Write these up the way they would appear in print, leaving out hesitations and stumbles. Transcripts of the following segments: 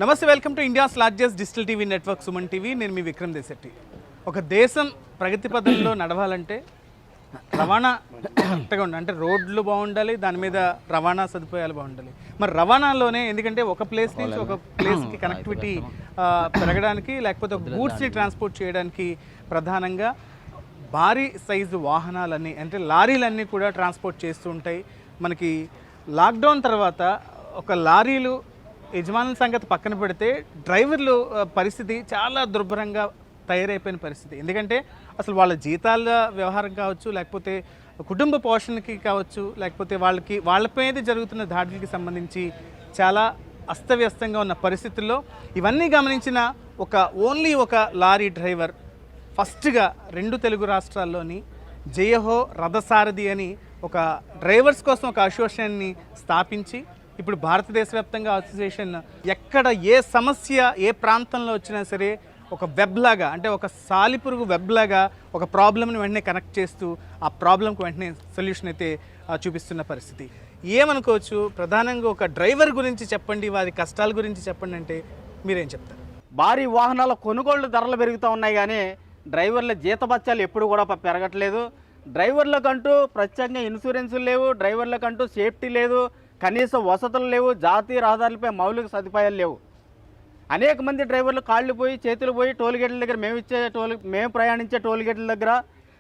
నమస్తే, welcome to India's largest digital TV network Suman TV. నేను మీ విక్రమ్ దేశెట్టి. ఒక దేశం ప్రగతి పదంలో నడవాలంటే రవాణా కరెక్ట్గా ఉండాలి, అంటే రోడ్లు బాగుండాలి, దాని మీద రవాణా సదుపాయాలు బాగుండాలి. మరి రవాణాలోనే ఎందుకంటే ఒక ప్లేస్ నుంచి ఒక ప్లేస్కి కనెక్టివిటీ పెరగడానికి, లేకపోతే ఒక గూడ్స్ని ట్రాన్స్పోర్ట్ చేయడానికి ప్రధానంగా భారీ సైజు వాహనాలన్నీ అంటే లారీలన్నీ కూడా ట్రాన్స్పోర్ట్ చేస్తూ ఉంటాయి. మనకి లాక్డౌన్ తర్వాత ఒక లారీలు యజమానుల సంగతి పక్కన పెడితే డ్రైవర్లు పరిస్థితి చాలా దుర్భరంగా తయారైపోయిన పరిస్థితి. ఎందుకంటే అసలు వాళ్ళ జీతాల వ్యవహారం కావచ్చు, లేకపోతే కుటుంబ పోషణకి కావచ్చు, లేకపోతే వాళ్ళ మీద జరుగుతున్న దాడులకి సంబంధించి చాలా అస్తవ్యస్తంగా ఉన్న పరిస్థితుల్లో ఇవన్నీ గమనించిన ఓన్లీ ఒక లారీ డ్రైవర్ ఫస్ట్గా 2 తెలుగు రాష్ట్రాల్లోని జయహో రథసారథి అని ఒక డ్రైవర్స్ కోసం ఒక అసోసియేషన్ని స్థాపించి ఇప్పుడు భారతదేశ వ్యాప్తంగా అసోసియేషన్ ఎక్కడ ఏ సమస్య ఏ ప్రాంతంలో వచ్చినా సరే ఒక వెబ్ లాగా, అంటే ఒక సాలిపురుగు వెబ్ లాగా ఒక ప్రాబ్లమ్ని వెంటనే కనెక్ట్ చేస్తూ ఆ ప్రాబ్లంకు వెంటనే సొల్యూషన్ అయితే చూపిస్తున్న పరిస్థితి. ఏమనుకోవచ్చు, ప్రధానంగా ఒక డ్రైవర్ గురించి చెప్పండి, వారి కష్టాల గురించి చెప్పండి అంటే మీరేం చెప్తారు? భారీ వాహనాల కొనుగోళ్లు ధరలు పెరుగుతూ ఉన్నాయి, కానీ డ్రైవర్ల జీతభత్యాలు ఎప్పుడు కూడా పెరగట్లేదు. డ్రైవర్లకంటూ ప్రత్యేకంగా ఇన్సూరెన్సులు లేవు, డ్రైవర్లకంటూ సేఫ్టీ లేదు, కనీస వసతులు లేవు, జాతీయ రహదారులపై మౌలిక సదుపాయాలు లేవు. అనేక మంది డ్రైవర్లు కాళ్ళు పోయి చేతులు పోయి టోల్గేట్ల దగ్గర మేము ప్రయాణించే టోల్గేట్ల దగ్గర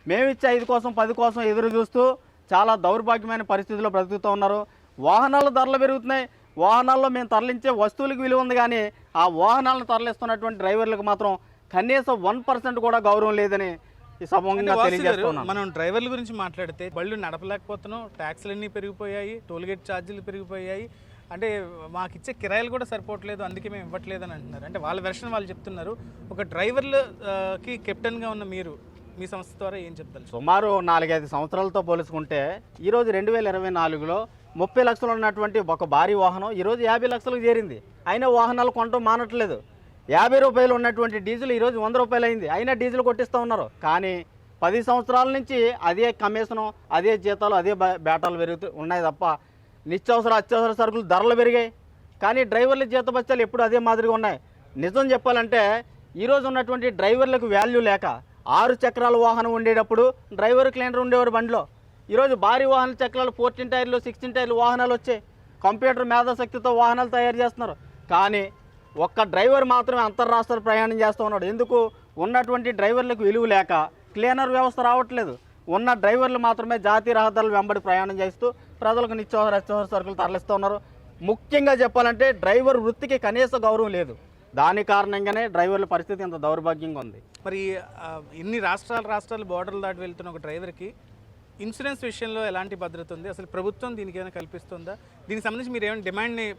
మేమిచ్చే 5 కోసం 10 కోసం ఎదురు చూస్తూ చాలా దౌర్భాగ్యమైన పరిస్థితుల్లో బ్రతుకుతూ ఉన్నారు. వాహనాల ధరలు పెరుగుతున్నాయి, వాహనాల్లో మేము తరలించే వస్తువులకు విలువ ఉంది, కానీ ఆ వాహనాలను తరలిస్తున్నటువంటి డ్రైవర్లకు మాత్రం కనీసం 1% కూడా గౌరవం లేదని మనం డ్రైవర్ల గురించి మాట్లాడితే బళ్ళు నడపలేకపోతున్నాం, ట్యాక్స్లన్నీ పెరిగిపోయాయి, టోల్గేట్ ఛార్జీలు పెరిగిపోయాయి, అంటే మాకు ఇచ్చే కిరాయిలు కూడా సరిపోవట్లేదు, అందుకే మేము ఇవ్వట్లేదు అని అంటున్నారు. అంటే వాళ్ళ వెర్షన్ వాళ్ళు చెప్తున్నారు. ఒక డ్రైవర్లకి కెప్టెన్గా ఉన్న మీరు మీ సంస్థ ద్వారా ఏం చెప్తారు? సుమారు 4-5 సంవత్సరాలతో పోల్చుకుంటే ఈరోజు 2024లో 30 లక్షలు ఉన్నటువంటి ఒక భారీ వాహనం ఈరోజు 50 లక్షలకు చేరింది. అయినా వాహనాలు కొనటం మానట్లేదు. 50 రూపాయలు ఉన్నటువంటి డీజిల్ ఈరోజు 100 రూపాయలు అయింది, అయినా డీజిల్ కొట్టిస్తూ ఉన్నారు. కానీ 10 సంవత్సరాల నుంచి అదే కమిషను, అదే జీతాలు, అదే బేటాలు పెరుగుతూ ఉన్నాయి తప్ప అత్యవసర సరుకులు ధరలు పెరిగాయి, కానీ డ్రైవర్ల జీతభత్యాలు ఎప్పుడు అదే మాదిరిగా ఉన్నాయి. నిజం చెప్పాలంటే ఈరోజు ఉన్నటువంటి డ్రైవర్లకు వాల్యూ లేక 6 చక్రాల వాహనం ఉండేటప్పుడు డ్రైవర్ క్లీనర్ ఉండేవారు బండిలో. ఈరోజు భారీ వాహన చక్రాలు 14 టైర్లు 16 టైర్లు వాహనాలు వచ్చాయి. కంప్యూటర్ మేధాశక్తితో వాహనాలు తయారు చేస్తున్నారు, కానీ ఒక్క డ్రైవర్ మాత్రమే అంతర్రాష్ట్ర ప్రయాణం చేస్తూ ఉన్నాడు. ఎందుకు? ఉన్నటువంటి డ్రైవర్లకు విలువ లేక క్లీనర్ వ్యవస్థ రావట్లేదు. ఉన్న డ్రైవర్లు మాత్రమే జాతీయ రహదారులు వెంబడి ప్రయాణం చేస్తూ ప్రజలకు అత్యవసర సరుకులు తరలిస్తూ ఉన్నారు. ముఖ్యంగా చెప్పాలంటే డ్రైవర్ వృత్తికి కనీస గౌరవం లేదు. దాని కారణంగానే డ్రైవర్ల పరిస్థితి ఇంత దౌర్భాగ్యంగా ఉంది. మరి ఇన్ని రాష్ట్రాలు బోర్డర్లు దాటి వెళ్తున్న ఒక డ్రైవర్కి ఇన్సూరెన్స్ విషయంలో ఎలాంటి భద్రత ఉంది? అసలు ప్రభుత్వం దీనికి ఏమైనా కల్పిస్తుందా? దీనికి సంబంధించి మీరు ఏమైనా డిమాండ్ని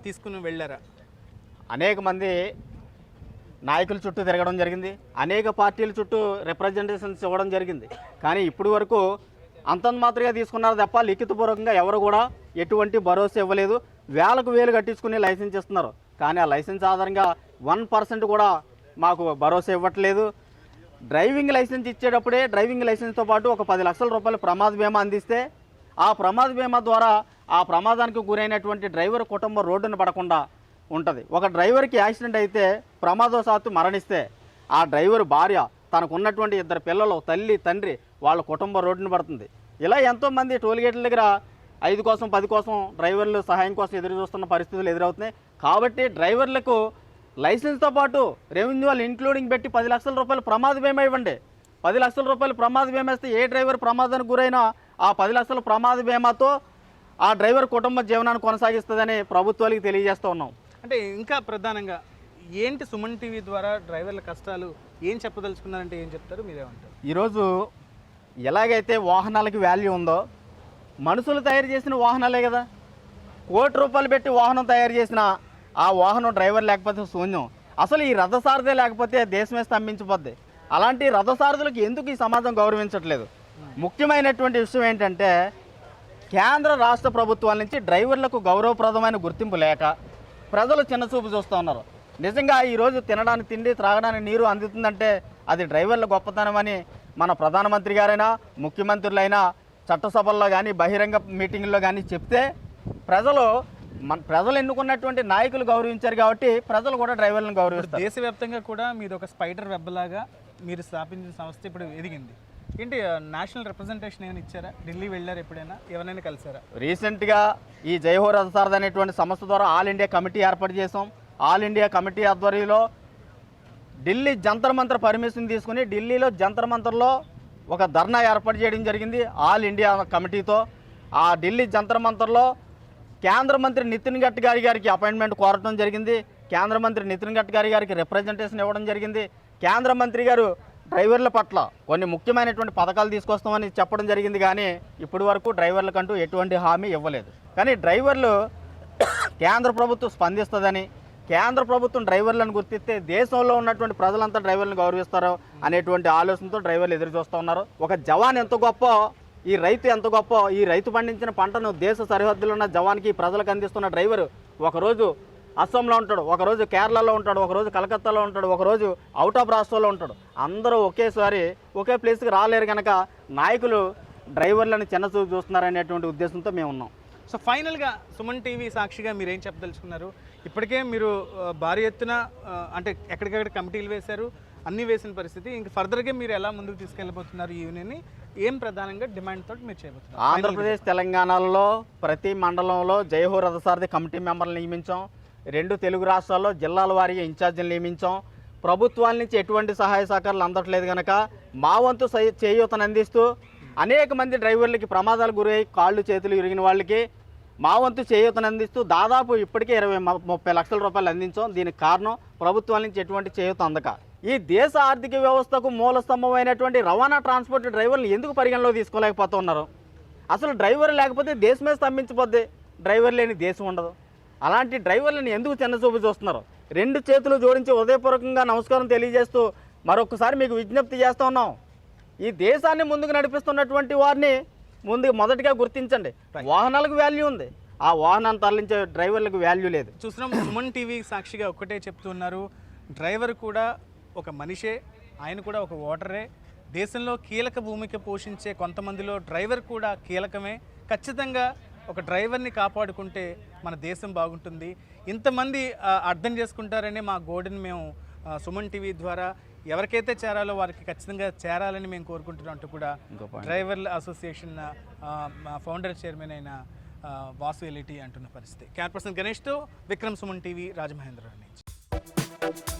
తీసుకుని వెళ్ళారా? అనేక మంది నాయకుల చుట్టూ తిరగడం జరిగింది, అనేక పార్టీల చుట్టూ రిప్రజెంటేషన్స్ ఇవ్వడం జరిగింది, కానీ ఇప్పుడు వరకు అంతంత మాత్రమే తీసుకున్నారు తప్ప లిఖితపూర్వకంగా ఎవరు కూడా ఎటువంటి భరోసా ఇవ్వలేదు. వేలు కట్టించుకుని లైసెన్స్ ఇస్తున్నారు, కానీ ఆ లైసెన్స్ ఆధారంగా 1% కూడా మాకు భరోసా ఇవ్వట్లేదు. డ్రైవింగ్ లైసెన్స్ ఇచ్చేటప్పుడే డ్రైవింగ్ లైసెన్స్తో పాటు ఒక 10 లక్షల రూపాయల ప్రమాద బీమా అందిస్తే ఆ ప్రమాద బీమా ద్వారా ఆ ప్రమాదానికి గురైనటువంటి డ్రైవర్ కుటుంబం రోడ్డును పడకుండా ఉంటుంది. ఒక డ్రైవర్కి యాక్సిడెంట్ అయితే ప్రమాదవశాత్తు మరణిస్తే ఆ డ్రైవర్ భార్య, తనకు ఉన్నటువంటి 2 పిల్లలు, తల్లి తండ్రి, వాళ్ళ కుటుంబం రోడ్డును పడుతుంది. ఇలా ఎంతోమంది టోల్గేట్ల దగ్గర 5 కోసం 10 కోసం డ్రైవర్లు సహాయం కోసం ఎదురు చూస్తున్న పరిస్థితులు ఎదురవుతున్నాయి. కాబట్టి డ్రైవర్లకు లైసెన్స్తో పాటు రెవెన్యూవల్ ఇంక్లూడింగ్ పెట్టి 10 లక్షల రూపాయలు ప్రమాద బీమా ఇవ్వండి. 10 లక్షల రూపాయలు ప్రమాద బీమా ఇస్తే ఏ డ్రైవర్ ప్రమాదానికి గురైనా ఆ 10 లక్షల ప్రమాద బీమాతో ఆ డ్రైవర్ కుటుంబ జీవనాన్ని కొనసాగిస్తుందని ప్రభుత్వానికి తెలియజేస్తూ ఉన్నాం. అంటే ఇంకా ప్రధానంగా ఏంటి సుమన్ టీవీ ద్వారా డ్రైవర్ల కష్టాలు ఏం చెప్పదలుచుకున్నారంటే ఏం చెప్తారు, మీరేమంటారు? ఈరోజు ఎలాగైతే వాహనాలకి వాల్యూ ఉందో, మనుషులు తయారు చేసిన వాహనాలే కదా. 1 కోటి రూపాయలు పెట్టి వాహనం తయారు చేసిన ఆ వాహనం డ్రైవర్ లేకపోతే శూన్యం. అసలు ఈ రథసారథే లేకపోతే దేశమే స్తంభించిపోద్ది. అలాంటి రథసారథులకు ఎందుకు ఈ సమాజం గౌరవించట్లేదు? ముఖ్యమైనటువంటి విషయం ఏంటంటే కేంద్ర రాష్ట్ర ప్రభుత్వాల నుంచి డ్రైవర్లకు గౌరవప్రదమైన గుర్తింపు లేక ప్రజలు చిన్నచూపు చూస్తూ ఉన్నారు. నిజంగా ఈరోజు తినడానికి తిండి, త్రాగడానికి నీరు అందుతుందంటే అది డ్రైవర్ల గొప్పతనమని మన ప్రధానమంత్రి గారైనా ముఖ్యమంత్రులైనా చట్టసభల్లో కానీ బహిరంగ మీటింగుల్లో కానీ చెప్తే ప్రజలు మన ప్రజలు ఎన్నుకున్నటువంటి నాయకులు గౌరవించారు కాబట్టి ప్రజలు కూడా డ్రైవర్లను గౌరవిస్తారు. దేశవ్యాప్తంగా కూడా మీది ఒక స్పైడర్ వెబ్ లాగా మీరు స్థాపించిన సంస్థ ఇప్పుడు ఎదిగింది. ఏంటి నేషనల్ రిప్రజెంటేషన్ ఏమైనా ఇచ్చారా? ఢిల్లీ వెళ్ళారు ఎప్పుడైనా? ఎవరైనా కలిసారా? రీసెంట్గా ఈ జైహో రథసారథి అనేటువంటి సంస్థ ద్వారా ఆల్ ఇండియా కమిటీ ఏర్పాటు చేసాం. ఆల్ ఇండియా కమిటీ ఆధ్వర్యంలో ఢిల్లీ జంతర్ మంతర్ పర్మిషన్ తీసుకుని ఢిల్లీలో జంతర్ మంతర్లో ఒక ధర్నా ఏర్పాటు చేయడం జరిగింది ఆల్ ఇండియా కమిటీతో. ఆ ఢిల్లీ జంతర్ మంతర్లో కేంద్ర మంత్రి నితిన్ గడ్కరీ గారికి అపాయింట్మెంట్ కోరటం జరిగింది. కేంద్ర మంత్రి నితిన్ గడ్కరీ గారికి రిప్రజెంటేషన్ ఇవ్వడం జరిగింది. కేంద్ర మంత్రి గారు డ్రైవర్ల పట్ల కొన్ని ముఖ్యమైనటువంటి పథకాలు తీసుకొస్తామని చెప్పడం జరిగింది. కానీ ఇప్పటి వరకు డ్రైవర్లకంటూ ఎటువంటి హామీ ఇవ్వలేదు. కానీ డ్రైవర్లు కేంద్ర ప్రభుత్వం స్పందిస్తుందని, కేంద్ర ప్రభుత్వం డ్రైవర్లను గుర్తిస్తే దేశంలో ఉన్నటువంటి ప్రజలంతా డ్రైవర్లను గౌరవిస్తారు అనేటువంటి ఆలోచనతో డ్రైవర్లు ఎదురు చూస్తూ ఉన్నారు. ఒక జవాన్ ఎంత గొప్ప, ఈ రైతు ఎంత గొప్ప, ఈ రైతు పండించిన పంటను దేశ సరిహద్దులో ఉన్న జవాన్కి ప్రజలకు అందిస్తున్న డ్రైవరు ఒకరోజు అస్సాంలో ఉంటాడు, ఒకరోజు కేరళలో ఉంటాడు, ఒకరోజు కలకత్తాలో ఉంటాడు, ఒకరోజు అవుట్ ఆఫ్ రాష్ట్రంలో ఉంటాడు. అందరూ ఒకేసారి ఒకే ప్లేస్కి రాలేరు కనుక నాయకులు డ్రైవర్లను చిన్నచూపు చూస్తున్నారనేటువంటి ఉద్దేశంతో మేము ఉన్నాం. సో ఫైనల్గా సుమన్ టీవీ సాక్షిగా మీరు ఏం చెప్పదలుచుకున్నారు? ఇప్పటికే మీరు భారీ ఎత్తున అంటే ఎక్కడికక్కడ కమిటీలు వేశారు, అన్నీ వేసిన పరిస్థితి. ఇంక ఫర్దర్గా మీరు ఎలా ముందుకు తీసుకెళ్ళిపోతున్నారు? ఈ యూనియన్ని ఏం ప్రధానంగా డిమాండ్ తోటి మీరు చేయబోతున్నారు? ఆంధ్రప్రదేశ్ తెలంగాణలో ప్రతి మండలంలో జైహో రథసారథి కమిటీ మెంబర్లు నియమించాం. 2 తెలుగు రాష్ట్రాల్లో జిల్లాల వారీగా ఇన్ఛార్జీలు నియమించాం. ప్రభుత్వాల నుంచి ఎటువంటి సహాయ సహకారాలు అందట్లేదు కనుక మా వంతు చేయూతను అందిస్తూ అనేక మంది డ్రైవర్లకి ప్రమాదాలు గురై కాళ్ళు చేతులు ఇరిగిన వాళ్ళకి మా వంతు చేయూతను అందిస్తూ దాదాపు ఇప్పటికే 20-30 లక్షల రూపాయలు అందించాం. దీనికి కారణం ప్రభుత్వాల నుంచి ఎటువంటి చేయూత అందక. ఈ దేశ ఆర్థిక వ్యవస్థకు మూల స్తంభమైనటువంటి రవాణా ట్రాన్స్పోర్ట్ డ్రైవర్లు ఎందుకు పరిగణలో తీసుకోలేకపోతున్నారు? అసలు డ్రైవర్ లేకపోతే దేశమే స్తంభించిపోద్ది, డ్రైవర్ లేని దేశం ఉండదు. అలాంటి డ్రైవర్లను ఎందుకు చిన్నచూపు చూస్తున్నారు? 2 చేతులు జోడించి హృదయపూర్వకంగా నమస్కారం తెలియజేస్తూ మరొకసారి మీకు విజ్ఞప్తి చేస్తూ ఉన్నాం. ఈ దేశాన్ని ముందుకు నడిపిస్తున్నటువంటి వారిని మొదటిగా గుర్తించండి. వాహనాలకు వాల్యూ ఉంది, ఆ వాహనాన్ని తరలించే డ్రైవర్లకు వాల్యూ లేదు. చూసినాం సుమన్ టీవీ సాక్షిగా ఒక్కటే చెప్తున్నారు, డ్రైవర్ కూడా ఒక మనిషే, ఆయన కూడా ఒక ఓటరే. దేశంలో కీలక భూమిక పోషించే కొంతమందిలో డ్రైవర్ కూడా కీలకమే. ఖచ్చితంగా ఒక డ్రైవర్ని కాపాడుకుంటే మన దేశం బాగుంటుంది. ఇంతమంది అర్థం చేసుకుంటారని మా గోడని మేము సుమన్ టీవీ ద్వారా ఎవరికైతే చేరాలో వారికి ఖచ్చితంగా చేరాలని మేము కోరుకుంటున్నాం అంటూ కూడా డ్రైవర్ల అసోసియేషన్ ఫౌండర్ చైర్మన్ అయిన వాసు ఎలిటీ అంటున్న పరిస్థితి. కెమెరా పర్సన్ గణేష్తో విక్రమ్, సుమన్ టీవీ, రాజమహేంద్ర నుంచి.